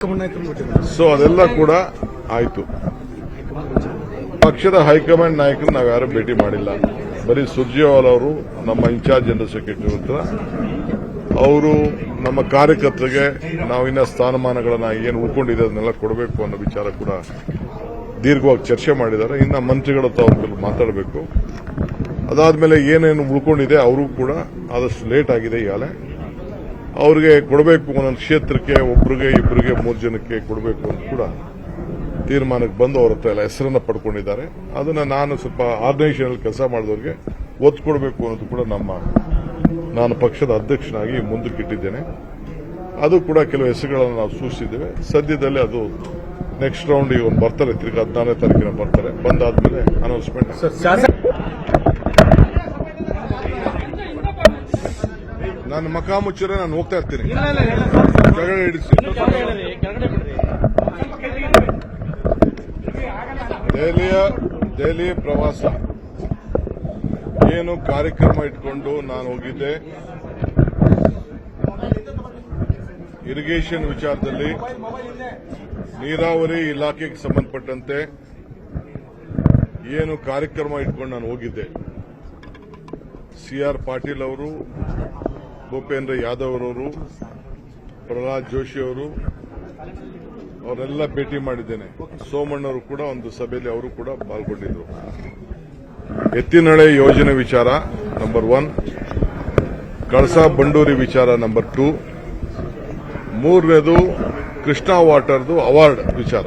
So ಅದೆಲ್ಲ ಕೂಡ ಆಯ್ತು. ಪಕ್ಷದ ಹೈಕಮಾಂಡ್ ನಾಯಕರು ನಾವು ಯಾರು ಭೇಟಿ ಮಾಡಿಲ್ಲ. ಬರೀ ಸುರ್ಜೇವಾಲ ಅವರು ನಮ್ಮ ಇನ್ಚಾರ್ಜ್ ಜನರಲ್ ಸೆಕ್ರೆಟರಿ ಹತ್ರ ಅವರು ನಮ್ಮ ಕಾರ್ಯಕರ್ತರಿಗೆ ನಾವು ಇನ್ನ ಸ್ಥಾನಮಾನಗಳನ್ನ ಏನು ಉಳ್ಕೊಂಡಿದೆ ಅದನ್ನೆಲ್ಲ ಕೊಡಬೇಕು ಅನ್ನೋ ವಿಚಾರ ಕೂಡ ದೀರ್ಘವಾಗಿ ಚರ್ಚೆ ಮಾಡಿದ್ದಾರೆ. ಇನ್ನ ಮಂತ್ರಿಗಳ ಹತ್ರ ಅವ್ರ ಮಾತಾಡಬೇಕು. ಅದಾದ್ಮೇಲೆ ಏನೇನು ಉಳ್ಕೊಂಡಿದೆ ಅವರು ಕೂಡ ಆದಷ್ಟು ಲೇಟ್ ಆಗಿದೆ ಈಗಾಗಲೇ ಅವ್ರಿಗೆ ಕೊಡಬೇಕು. ಒಂದೊಂದು ಕ್ಷೇತ್ರಕ್ಕೆ ಒಬ್ಬರಿಗೆ ಇಬ್ಬರಿಗೆ 3 ಜನಕ್ಕೆ ಕೊಡಬೇಕು ಅಂತ ಕೂಡ ತೀರ್ಮಾನಕ್ಕೆ ಬಂದು ಅವ್ರ ಹತ್ರ ಎಲ್ಲ ಹೆಸರನ್ನ ಪಡ್ಕೊಂಡಿದ್ದಾರೆ. ಅದನ್ನ ನಾನು ಸ್ವಲ್ಪ ಆರ್ಗನೈಸೇಷನ್ ಕೆಲಸ ಮಾಡಿದವರಿಗೆ ಒತ್ತು ಕೊಡಬೇಕು ಅನ್ನೋದು ಕೂಡ ನಾನು ಪಕ್ಷದ ಅಧ್ಯಕ್ಷನಾಗಿ ಮುಂದಕ್ಕಿಟ್ಟಿದ್ದೇನೆ. ಅದು ಕೂಡ ಕೆಲವು ಹೆಸರುಗಳನ್ನು ನಾವು ಸೂಚಿಸಿದ್ದೇವೆ. ಸದ್ಯದಲ್ಲೇ ಅದು ನೆಕ್ಸ್ಟ್ ರೌಂಡ್ ಈಗ ಒಂದು ಬರ್ತಾರೆ, ತಿರ್ಗಿ 14ನೇ ತಾರೀಕಿನ ಬರ್ತಾರೆ. ಬಂದಾದ್ಮೇಲೆ ಅನೌನ್ಸ್ಮೆಂಟ್. ನನ್ನ ಮಖ ಮುಚ್ಚರೆ ನಾನು ಹೋಗ್ತಾ ಇರ್ತೀನಿ. ಕೆಳಗಡೆ ಇಡಿಸಿ. ದೆಹಲಿ ಪ್ರವಾಸ ಏನು ಕಾರ್ಯಕ್ರಮ ಇಟ್ಕೊಂಡು ನಾನು ಹೋಗಿದ್ದೆ. ಇರಿಗೇಷನ್ ವಿಚಾರದಲ್ಲಿ ನೀರಾವರಿ ಇಲಾಖೆಗೆ ಸಂಬಂಧಪಟ್ಟಂತೆ ಏನು ಕಾರ್ಯಕ್ರಮ ಇಟ್ಕೊಂಡು ನಾನು ಹೋಗಿದ್ದೆ. CR ಪಾಟೀಲ್ ಅವರು, ಭೂಪೇಂದ್ರ ಯಾದವ್ ಅವರು, ಪ್ರಹ್ಲಾದ್ ಜೋಶಿ ಅವರು ಅವರೆಲ್ಲ ಭೇಟಿ ಮಾಡಿದ್ದೇನೆ. ಸೋಮಣ್ಣವರು ಕೂಡ ಒಂದು ಸಭೆಯಲ್ಲಿ ಅವರು ಕೂಡ ಪಾಲ್ಗೊಂಡಿದ್ರು. ಎತ್ತಿನಹೊಳೆ ಯೋಜನೆ ವಿಚಾರ ನಂಬರ್ 1, ಕಳಸಾ ಬಂಡೂರಿ ವಿಚಾರ ನಂಬರ್ 2, 3ನೇದು ಕೃಷ್ಣಾ ವಾಟರ್ದು ಅವಾರ್ಡ್ ವಿಚಾರ.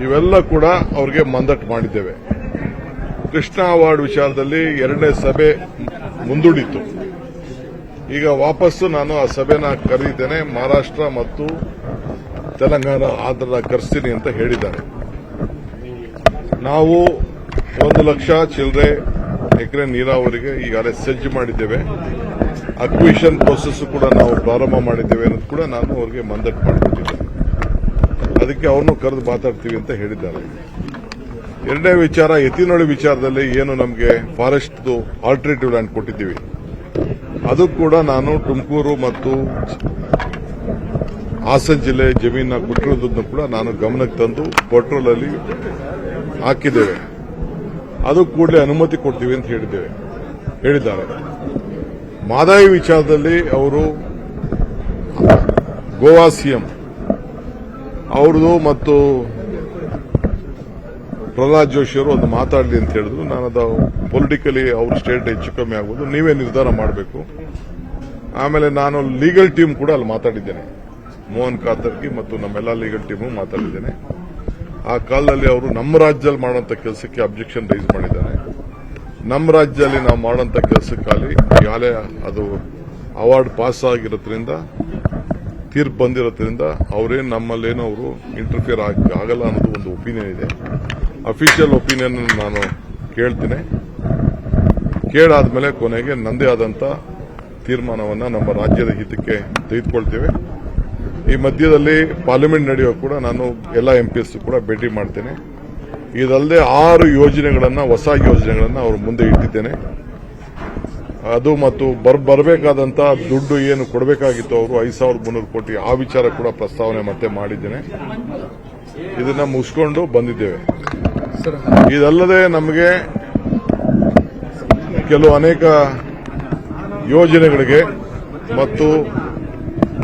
ಇವೆಲ್ಲ ಕೂಡ ಅವರಿಗೆ ಮಂದಟ್ ಮಾಡಿದ್ದೇವೆ. ಕೃಷ್ಣಾ ಅವಾರ್ಡ್ ವಿಚಾರದಲ್ಲಿ 2ನೇ ಸಭೆ ಮುಂದೂಡಿತ್ತು. ಈಗ ವಾಪಸ್ಸು ನಾನು ಆ ಸಭೆನ ಕರೆದಿದ್ದೇನೆ. ಮಹಾರಾಷ್ಟ್ರ ಮತ್ತು ತೆಲಂಗಾಣ ಆಂಧ್ರ ಕರೆಸ್ತೀನಿ ಅಂತ ಹೇಳಿದ್ದಾರೆ. ನಾವು 1 ಲಕ್ಷ ಚಿಲ್ಲರೆ ಎಕರೆ ನೀರಾವರಿಗೆ ಈಗಾಗಲೇ ಸಜ್ಜು ಮಾಡಿದ್ದೇವೆ. ಅಕ್ವಿಷನ್ ಪ್ರೋಸೆಸ್ ಕೂಡ ನಾವು ಪ್ರಾರಂಭ ಮಾಡಿದ್ದೇವೆ ಅನ್ನೋದು ಕೂಡ ನಾನು ಅವರಿಗೆ ಮಂದಟ್ ಮಾಡಿಕೊಟ್ಟಿದ್ದೇನೆ. ಅದಕ್ಕೆ ಅವ್ರನ್ನೂ ಕರೆದು ಮಾತಾಡ್ತೀವಿ ಅಂತ ಹೇಳಿದ್ದಾರೆ. 2ನೇ ವಿಚಾರ ಎತ್ತಿನಹೊಳೆ ವಿಚಾರದಲ್ಲಿ ಏನು ನಮಗೆ ಫಾರೆಸ್ಟ್ ಆಲ್ಟರ್ನೇಟಿವ್ ಲ್ಯಾಂಡ್ ಕೊಟ್ಟಿದ್ದೀವಿ, ಅದು ಕೂಡ ನಾನು ತುಮಕೂರು ಮತ್ತು ಹಾಸನ ಜಿಲ್ಲೆ ಜಮೀನ ಕೊಟ್ಟಿರೋದನ್ನು ಕೂಡ ನಾನು ಗಮನಕ್ಕೆ ತಂದು ಪೋರ್ಟಲ್ ಅಲ್ಲಿ ಹಾಕಿದ್ದೇವೆ. ಅದು ಕೂಡಲೇ ಅನುಮತಿ ಕೊಡ್ತೀವಿ ಅಂತ ಹೇಳಿದ್ದಾರೆ. ಮಾದಾಯಿ ವಿಚಾರದಲ್ಲಿ ಅವರು ಗೋವಾ ಸಿಎಂ ಅವ್ರದ್ದು ಮತ್ತು ಪ್ರಹ್ಲಾದ್ ಜೋಶಿ ಅವರು ಒಂದು ಮಾತಾಡಲಿ ಅಂತ ಹೇಳಿದ್ರು. ನಾನು ಅದು ಪೊಲಿಟಿಕಲಿ ಅವ್ರ ಸ್ಟೇಟ್ ಹೆಚ್ಚು ಕಮ್ಮಿ ಆಗ್ಬೋದು, ನೀವೇ ನಿರ್ಧಾರ ಮಾಡಬೇಕು. ಆಮೇಲೆ ನಾನು ಲೀಗಲ್ ಟೀಮ್ ಕೂಡ ಅಲ್ಲಿ ಮಾತಾಡಿದ್ದೇನೆ. ಮೋಹನ್ ಕಾತರ್ಕಿ ಮತ್ತು ನಮ್ಮೆಲ್ಲ ಲೀಗಲ್ ಟೀಮು ಮಾತಾಡಿದ್ದೇನೆ. ಆ ಕಾಲದಲ್ಲಿ ಅವರು ನಮ್ಮ ರಾಜ್ಯದಲ್ಲಿ ಮಾಡುವಂತ ಕೆಲಸಕ್ಕೆ ಅಬ್ಜೆಕ್ಷನ್ ರೈಸ್ ಮಾಡಿದ್ದಾರೆ. ನಮ್ಮ ರಾಜ್ಯದಲ್ಲಿ ನಾವು ಮಾಡುವಂತ ಕೆಲಸಕ್ಕಾಗಿ ಈಗಾಗಲೇ ಅದು ಅವಾರ್ಡ್ ಪಾಸ್ ಆಗಿರೋದ್ರಿಂದ, ತೀರ್ಪು ಬಂದಿರೋದ್ರಿಂದ ಅವರೇನು ನಮ್ಮಲ್ಲೇನೋ ಅವರು ಇಂಟರ್ಫಿಯರ್ ಆಗಲ್ಲ ಅನ್ನೋದು ಒಂದು ಒಪಿನಿಯನ್ ಇದೆ. ಅಫಿಷಿಯಲ್ ಒಪಿನಿಯನ್ ನಾನು ಕೇಳ್ತೀನಿ. ಕೇಳಾದ್ಮೇಲೆ ಕೊನೆಗೆ ನಂದೇ ಆದಂತ ತೀರ್ಮಾನವನ್ನು ನಮ್ಮ ರಾಜ್ಯದ ಹಿತಕ್ಕೆ ತೆಗೆದುಕೊಳ್ತೇವೆ. ಈ ಮಧ್ಯದಲ್ಲಿ ಪಾರ್ಲಿಮೆಂಟ್ ನಡೆಯುವ ಕೂಡ ನಾನು ಎಲ್ಲ MPs ಕೂಡ ಭೇಟಿ ಮಾಡ್ತೇನೆ. ಇದಲ್ಲದೆ 6 ಯೋಜನೆಗಳನ್ನ, ಹೊಸ ಯೋಜನೆಗಳನ್ನ ಅವ್ರ ಮುಂದೆ ಇಟ್ಟಿದ್ದೇನೆ. ಅದು ಮತ್ತು ಬರಬೇಕಾದಂತ ದುಡ್ಡು ಏನು ಕೊಡಬೇಕಾಗಿತ್ತು ಅವರು 5,300 ಕೋಟಿ, ಆ ವಿಚಾರ ಕೂಡ ಪ್ರಸ್ತಾವನೆ ಮತ್ತೆ ಮಾಡಿದ್ದೇನೆ. ಇದನ್ನ ಮುಗಿಸ್ಕೊಂಡು ಬಂದಿದ್ದೇವೆ. ಇದಲ್ಲದೆ ನಮಗೆ ಕೆಲವು ಅನೇಕ ಯೋಜನೆಗಳಿಗೆ ಮತ್ತು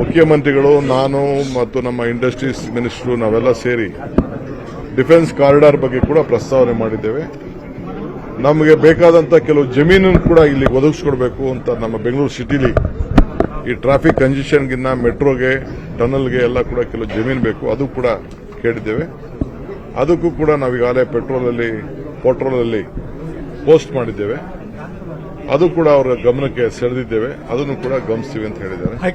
ಮುಖ್ಯಮಂತ್ರಿಗಳು, ನಾನು ಮತ್ತು ನಮ್ಮ ಇಂಡಸ್ಟ್ರೀಸ್ ಮಿನಿಸ್ಟರ್ ನಾವೆಲ್ಲ ಸೇರಿ ಡಿಫೆನ್ಸ್ ಕಾರಿಡಾರ್ ಬಗ್ಗೆ ಕೂಡ ಪ್ರಸ್ತಾವನೆ ಮಾಡಿದ್ದೇವೆ. ನಮಗೆ ಬೇಕಾದಂತ ಕೆಲವು ಜಮೀನನ್ನು ಕೂಡ ಇಲ್ಲಿ ಒದಗಿಸಿಕೊಡಬೇಕು ಅಂತ ನಮ್ಮ ಬೆಂಗಳೂರು ಸಿಟಿಲಿ ಈ ಟ್ರಾಫಿಕ್ ಕಂಜೆಷನ್ಗಿನ್ನ ಮೆಟ್ರೋಗೆ, ಟನಲ್ಗೆ ಎಲ್ಲ ಕೂಡ ಕೆಲವು ಜಮೀನು ಬೇಕು. ಅದು ಕೂಡ ಕೇಳಿದ್ದೇವೆ. ಅದಕ್ಕೂ ಕೂಡ ನಾವೀಗಾಗಲೇ ಪೋರ್ಟಲ್ ಪೋಸ್ಟ್ ಮಾಡಿದ್ದೇವೆ. ಅದು ಕೂಡ ಅವರ ಗಮನಕ್ಕೆ ಸೆಳೆದಿದ್ದೇವೆ. ಅದನ್ನು ಕೂಡ ಗಮನಿಸ್ತೀವಿ ಅಂತ ಹೇಳಿದ್ದಾರೆ.